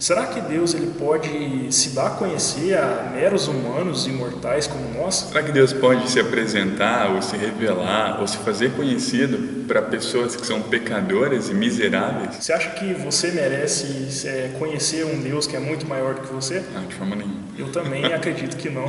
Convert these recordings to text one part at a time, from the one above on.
será que Deus ele pode se dar a conhecer a meros humanos imortais como nós? Será que Deus pode se apresentar ou se revelar ou se fazer conhecido para pessoas que são pecadoras e miseráveis? Você acha que você merece conhecer um Deus que é muito maior do que você? Não, de forma nenhuma. Eu também acredito que não.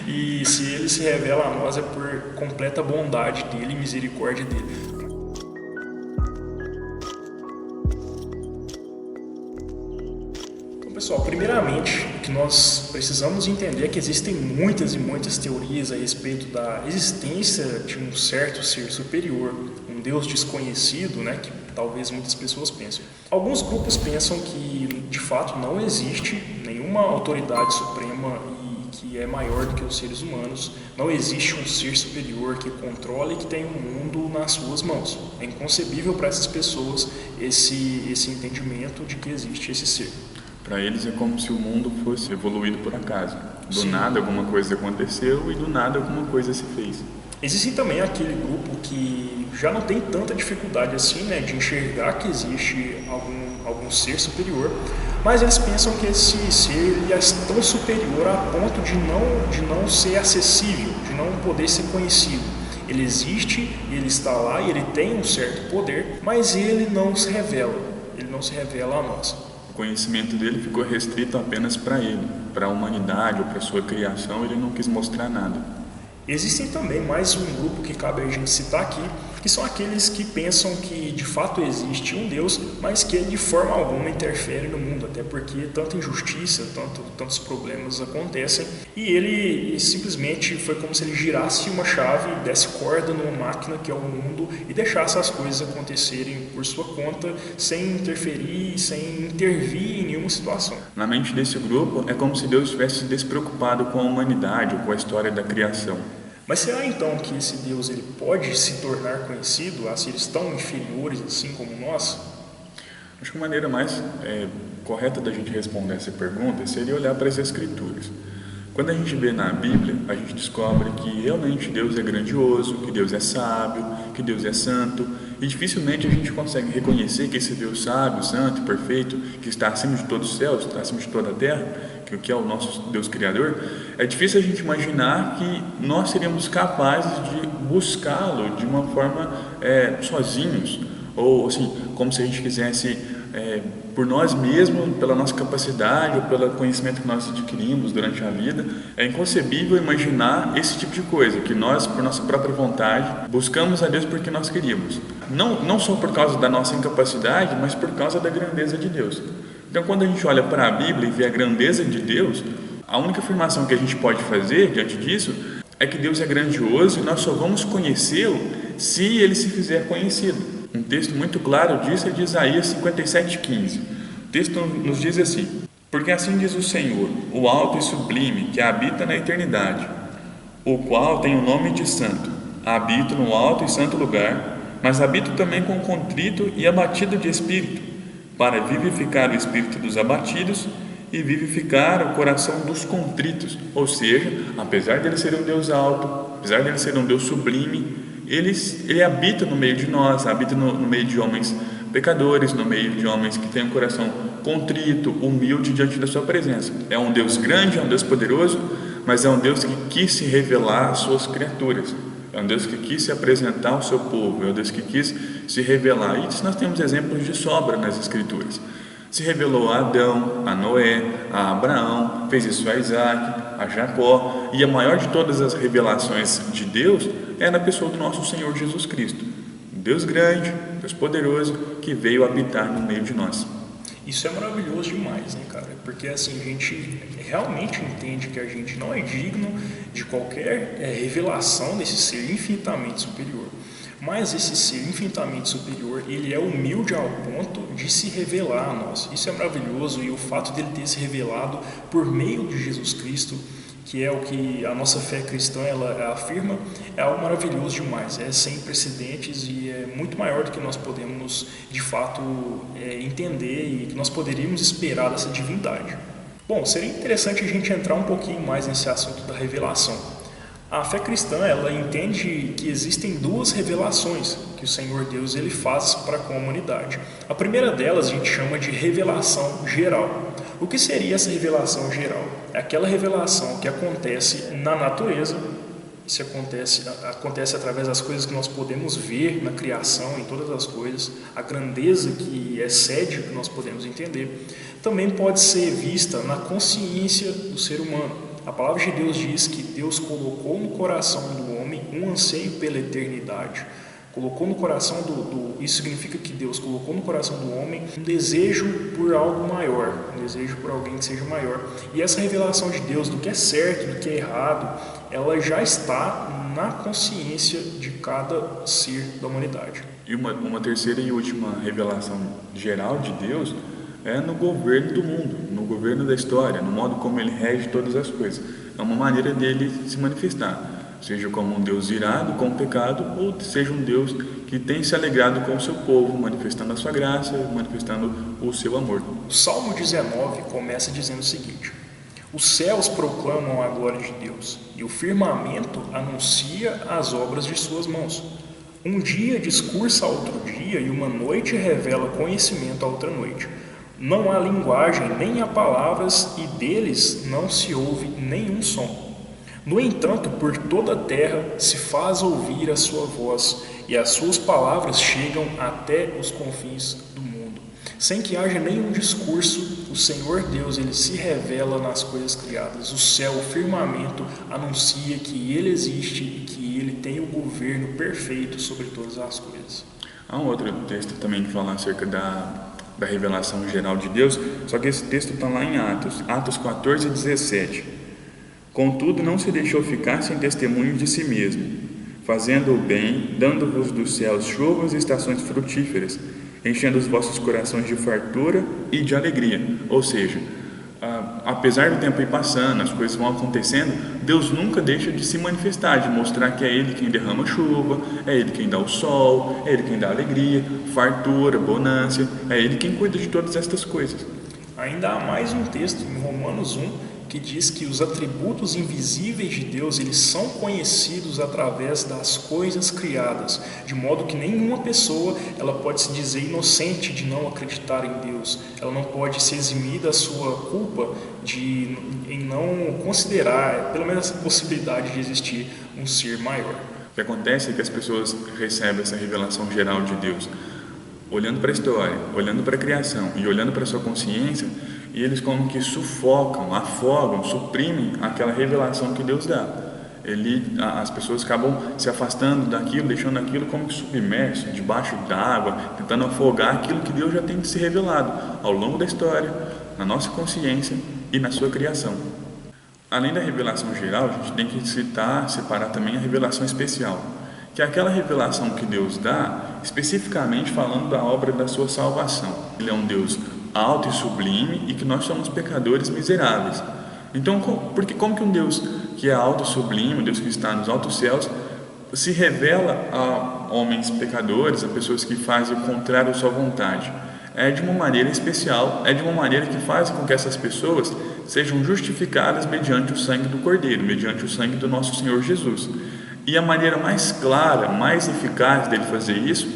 E se ele se revela a nós é por completa bondade dele e misericórdia dele. Pessoal, primeiramente, o que nós precisamos entender é que existem muitas e muitas teorias a respeito da existência de um certo ser superior, um Deus desconhecido, né, que talvez muitas pessoas pensem. Alguns grupos pensam que, de fato, não existe nenhuma autoridade suprema e que é maior do que os seres humanos, não existe um ser superior que controle e que tem o mundo nas suas mãos. É inconcebível para essas pessoas esse entendimento de que existe esse ser. Para eles é como se o mundo fosse evoluído por acaso. Do Sim. nada alguma coisa aconteceu e do nada alguma coisa se fez. Existe também aquele grupo que já não tem tanta dificuldade assim, né, de enxergar que existe algum ser superior, mas eles pensam que esse ser ele é tão superior a ponto de não ser acessível, de não poder ser conhecido. Ele existe, ele está lá e ele tem um certo poder, mas ele não se revela a nós. O conhecimento dele ficou restrito apenas para ele, para a humanidade ou para a sua criação, ele não quis mostrar nada. Existem também mais um grupo que cabe a gente citar aqui, que são aqueles que pensam que de fato existe um Deus, mas que ele de forma alguma interfere no mundo, até porque tanta injustiça, tantos problemas acontecem, e ele simplesmente foi como se ele girasse uma chave, desse corda numa máquina que é o mundo e deixasse as coisas acontecerem por sua conta, sem interferir, sem intervir em nenhuma situação. Na mente desse grupo, é como se Deus estivesse despreocupado com a humanidade ou com a história da criação. Mas será então que esse Deus ele pode se tornar conhecido a seres tão inferiores assim como nós? Acho que a maneira mais correta da gente responder essa pergunta seria olhar para as Escrituras. Quando a gente vê na Bíblia, a gente descobre que realmente Deus é grandioso, que Deus é sábio, que Deus é santo, e dificilmente a gente consegue reconhecer que esse Deus sábio, santo e perfeito, que está acima de todos os céus, está acima de toda a terra, que é o nosso Deus Criador, é difícil a gente imaginar que nós seríamos capazes de buscá-lo de uma forma sozinhos, ou assim, como se a gente quisesse por nós mesmos, pela nossa capacidade ou pelo conhecimento que nós adquirimos durante a vida. É inconcebível imaginar esse tipo de coisa, que nós, por nossa própria vontade, buscamos a Deus porque nós queríamos. Não só por causa da nossa incapacidade, mas por causa da grandeza de Deus. Então, quando a gente olha para a Bíblia e vê a grandeza de Deus, a única afirmação que a gente pode fazer diante disso é que Deus é grandioso e nós só vamos conhecê-lo se Ele se fizer conhecido. Um texto muito claro disso é de Isaías 57,15. O texto nos diz assim: porque assim diz o Senhor, o alto e sublime, que habita na eternidade, o qual tem o nome de santo. Habito no alto e santo lugar, mas habito também com contrito e abatido de espírito, para vivificar o espírito dos abatidos e vivificar o coração dos contritos. Ou seja, apesar de Ele ser um Deus alto, apesar de Ele ser um Deus sublime, Ele habita no meio de nós, habita no meio de homens pecadores, no meio de homens que têm um coração contrito, humilde diante da sua presença. É um Deus grande, é um Deus poderoso, mas é um Deus que quis se revelar às suas criaturas. É um Deus que quis se apresentar ao seu povo, é um Deus que quis se revelar. E isso nós temos exemplos de sobra nas Escrituras. Se revelou a Adão, a Noé, a Abraão, fez isso a Isaac, a Jacó, e a maior de todas as revelações de Deus é na pessoa do nosso Senhor Jesus Cristo. Deus grande, Deus poderoso, que veio habitar no meio de nós. Isso é maravilhoso demais, né, cara? Porque assim, a gente realmente entende que a gente não é digno de qualquer revelação desse ser infinitamente superior. Mas esse ser infinitamente superior, ele é humilde ao ponto de se revelar a nós. Isso é maravilhoso, e o fato dele ter se revelado por meio de Jesus Cristo, que é o que a nossa fé cristã ela afirma, é algo maravilhoso demais, é sem precedentes e é muito maior do que nós podemos de fato entender e que nós poderíamos esperar dessa divindade. Bom, seria interessante a gente entrar um pouquinho mais nesse assunto da revelação. A fé cristã ela entende que existem duas revelações que o Senhor Deus ele faz para com a humanidade. A primeira delas a gente chama de revelação geral. O que seria essa revelação geral? É aquela revelação que acontece na natureza. Isso acontece através das coisas que nós podemos ver na criação, em todas as coisas, a grandeza que excede o que nós podemos entender. Também pode ser vista na consciência do ser humano. A palavra de Deus diz que Deus colocou no coração do homem um anseio pela eternidade. Colocou no coração isso significa que Deus colocou no coração do homem um desejo por algo maior, um desejo por alguém que seja maior. E essa revelação de Deus do que é certo, do que é errado, ela já está na consciência de cada ser da humanidade. E uma terceira e última revelação geral de Deus é no governo do mundo, no governo da história, no modo como ele rege todas as coisas. É uma maneira dele se manifestar. Seja como um Deus irado com o pecado, ou seja um Deus que tem se alegrado com o seu povo, manifestando a sua graça, manifestando o seu amor. O Salmo 19 começa dizendo o seguinte: os céus proclamam a glória de Deus, e o firmamento anuncia as obras de suas mãos. Um dia discursa a outro dia, e uma noite revela conhecimento a outra noite. Não há linguagem, nem há palavras, e deles não se ouve nenhum som. No entanto, por toda a terra se faz ouvir a sua voz, e as suas palavras chegam até os confins do mundo. Sem que haja nenhum discurso, o Senhor Deus ele se revela nas coisas criadas. O céu, o firmamento, anuncia que Ele existe e que Ele tem o governo perfeito sobre todas as coisas. Há um outro texto também que fala acerca da revelação geral de Deus, só que esse texto está lá em Atos 14, 17. Contudo, não se deixou ficar sem testemunho de si mesmo, fazendo o bem, dando-vos dos céus chuvas e estações frutíferas, enchendo os vossos corações de fartura e de alegria. Ou seja, apesar do tempo ir passando, as coisas vão acontecendo, Deus nunca deixa de se manifestar, de mostrar que é Ele quem derrama chuva, é Ele quem dá o sol, é Ele quem dá alegria, fartura, bonância, é Ele quem cuida de todas estas coisas. Ainda há mais um texto em Romanos 1 que diz que os atributos invisíveis de Deus eles são conhecidos através das coisas criadas, de modo que nenhuma pessoa ela pode se dizer inocente de não acreditar em Deus. Ela não pode se eximir da sua culpa em não considerar, pelo menos, essa possibilidade de existir um ser maior. O que acontece é que as pessoas recebem essa revelação geral de Deus olhando para a história, olhando para a criação e olhando para a sua consciência, e eles como que sufocam, afogam, suprimem aquela revelação que Deus dá. As pessoas acabam se afastando daquilo, deixando aquilo como que submerso, debaixo d'água, tentando afogar aquilo que Deus já tem se revelado ao longo da história, na nossa consciência e na sua criação. Além da revelação geral, a gente tem que separar também a revelação especial, que é aquela revelação que Deus dá, especificamente falando da obra da sua salvação. Ele é um Deus alto e sublime e que nós somos pecadores miseráveis. Então, como que um Deus que é alto e sublime, um Deus que está nos altos céus, se revela a homens pecadores, a pessoas que fazem o contrário à sua vontade? É de uma maneira especial, é de uma maneira que faz com que essas pessoas sejam justificadas mediante o sangue do Cordeiro, mediante o sangue do nosso Senhor Jesus. E a maneira mais clara, mais eficaz dele fazer isso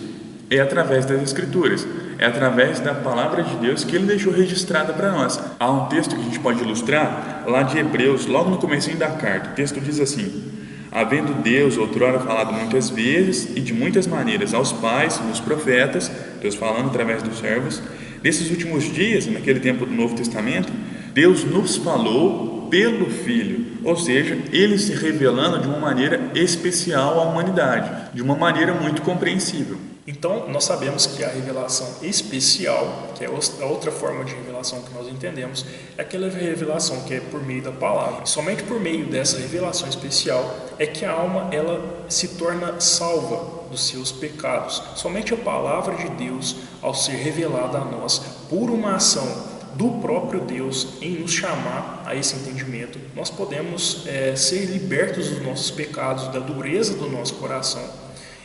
é através das Escrituras, é através da palavra de Deus que ele deixou registrada para nós. Há um texto que a gente pode ilustrar lá de Hebreus, logo no comecinho da carta. O texto diz assim: havendo Deus outrora falado muitas vezes e de muitas maneiras aos pais, nos profetas, Deus falando através dos servos, nesses últimos dias, naquele tempo do Novo Testamento, Deus nos falou pelo Filho, ou seja, Ele se revelando de uma maneira especial à humanidade, de uma maneira muito compreensível. Então, nós sabemos que a revelação especial, que é a outra forma de revelação que nós entendemos, é aquela revelação que é por meio da palavra. Somente por meio dessa revelação especial é que a alma ela se torna salva dos seus pecados. Somente a palavra de Deus, ao ser revelada a nós por uma ação do próprio Deus em nos chamar a esse entendimento, nós podemos ser libertos dos nossos pecados, da dureza do nosso coração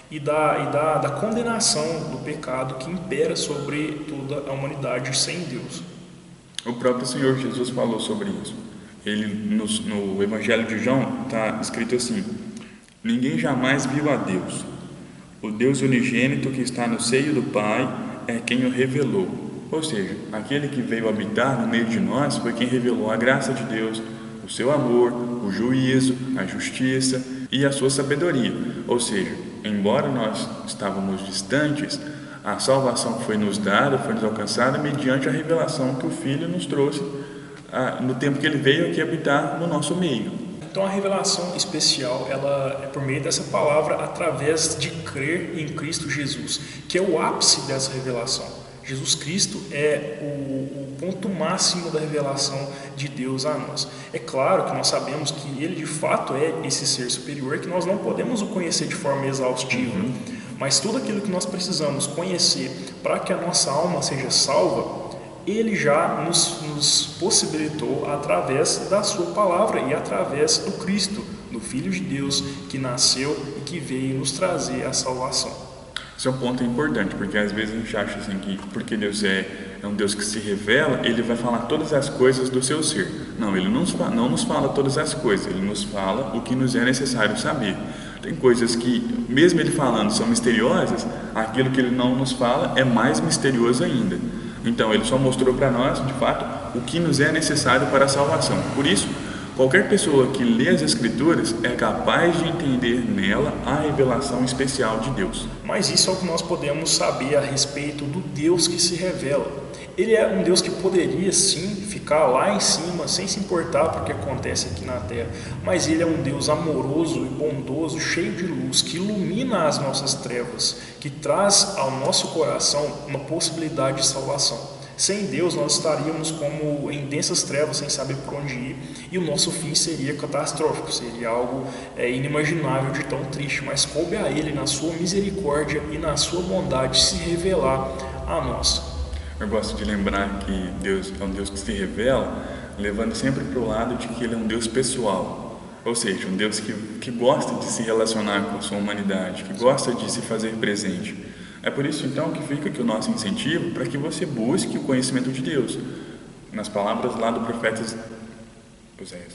e da condenação do pecado que impera sobre toda a humanidade sem Deus. O próprio Senhor Jesus falou sobre isso. Ele no Evangelho de João está escrito assim: ninguém jamais viu a Deus. O Deus unigênito que está no seio do Pai é quem o revelou. Ou seja, aquele que veio habitar no meio de nós foi quem revelou a graça de Deus, o seu amor, o juízo, a justiça e a sua sabedoria. Ou seja, embora nós estávamos distantes, a salvação foi nos dada, foi nos alcançada mediante a revelação que o Filho nos trouxe no tempo que ele veio aqui habitar no nosso meio. Então a revelação especial, ela é por meio dessa palavra, através de crer em Cristo Jesus, que é o ápice dessa revelação. Jesus Cristo é o ponto máximo da revelação de Deus a nós. É claro que nós sabemos que Ele de fato é esse ser superior, que nós não podemos o conhecer de forma exaustiva, mas tudo aquilo que nós precisamos conhecer para que a nossa alma seja salva, Ele já nos possibilitou através da sua palavra e através do Cristo, do Filho de Deus, que nasceu e que veio nos trazer a salvação. Esse é um ponto importante, porque às vezes a gente acha assim que porque Deus é um Deus que se revela, Ele vai falar todas as coisas do seu ser. Não, Ele não nos fala todas as coisas, Ele nos fala o que nos é necessário saber. Tem coisas que, mesmo Ele falando, são misteriosas, aquilo que Ele não nos fala é mais misterioso ainda. Então, Ele só mostrou para nós, de fato, o que nos é necessário para a salvação. Por isso, qualquer pessoa que lê as Escrituras é capaz de entender nela a revelação especial de Deus. Mas isso é o que nós podemos saber a respeito do Deus que se revela. Ele é um Deus que poderia sim ficar lá em cima, sem se importar com o que acontece aqui na terra, mas Ele é um Deus amoroso e bondoso, cheio de luz, que ilumina as nossas trevas, que traz ao nosso coração uma possibilidade de salvação. Sem Deus nós estaríamos como em densas trevas, sem saber por onde ir, e o nosso fim seria catastrófico, seria algo inimaginável de tão triste, mas coube a Ele, na sua misericórdia e na sua bondade, se revelar a nós. Eu gosto de lembrar que Deus é um Deus que se revela, levando sempre para o lado de que Ele é um Deus pessoal, ou seja, um Deus que gosta de se relacionar com a sua humanidade, que gosta de se fazer presente. É por isso então que fica aqui o nosso incentivo para que você busque o conhecimento de Deus. Nas palavras lá do profeta Oséias.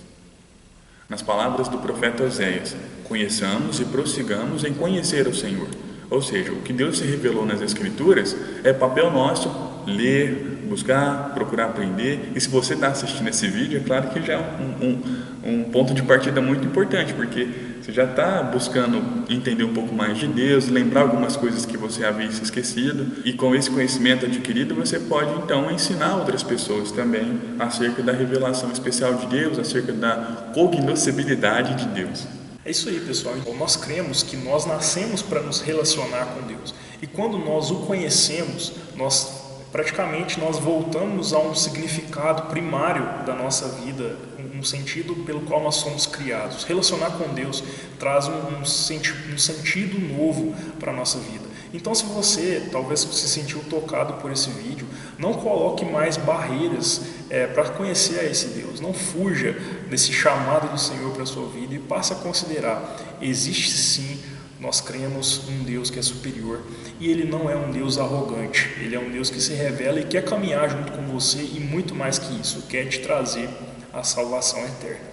Nas palavras do profeta Oséias, conheçamos e prossigamos em conhecer o Senhor. Ou seja, o que Deus se revelou nas Escrituras é papel nosso ler, buscar, procurar aprender. E se você está assistindo esse vídeo, é claro que já é um ponto de partida muito importante, porque você já está buscando entender um pouco mais de Deus, lembrar algumas coisas que você havia se esquecido, e com esse conhecimento adquirido você pode então ensinar outras pessoas também acerca da revelação especial de Deus, acerca da cognoscibilidade de Deus. É isso aí, pessoal. Então, nós cremos que nós nascemos para nos relacionar com Deus, e quando nós o conhecemos, nós voltamos a um significado primário da nossa vida, um sentido pelo qual nós somos criados. Relacionar com Deus traz um sentido novo para a nossa vida. Então, se você talvez se sentiu tocado por esse vídeo, não coloque mais barreiras para conhecer a esse Deus. Não fuja desse chamado do Senhor para a sua vida e passe a considerar: existe sim, nós cremos um Deus que é superior, e Ele não é um Deus arrogante. Ele é um Deus que se revela e quer caminhar junto com você, e muito mais que isso, quer te trazer a salvação eterna.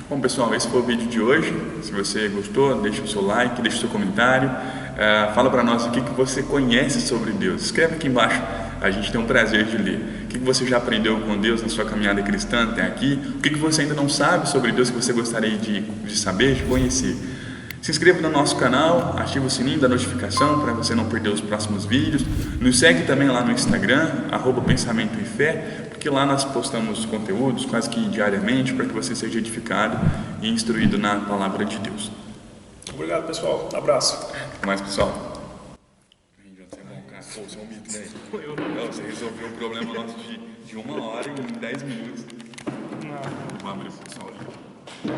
Bom, pessoal, esse foi o vídeo de hoje. Se você gostou, deixa o seu like, deixa o seu comentário, fala para nós o que você conhece sobre Deus. Escreve aqui embaixo, a gente tem um prazer de ler. O que você já aprendeu com Deus na sua caminhada cristã até aqui? O que você ainda não sabe sobre Deus que você gostaria de saber, de conhecer? Se inscreva no nosso canal, ative o sininho da notificação para você não perder os próximos vídeos. Nos segue também lá no Instagram, @pensamento e fé, porque lá nós postamos conteúdos quase que diariamente para que você seja edificado e instruído na palavra de Deus. Obrigado, pessoal. Abraço. Até mais, pessoal. Você é um mito, né? Você resolveu o problema nosso de 1 hora em 10 minutos. Vamos abrir o pessoal ali.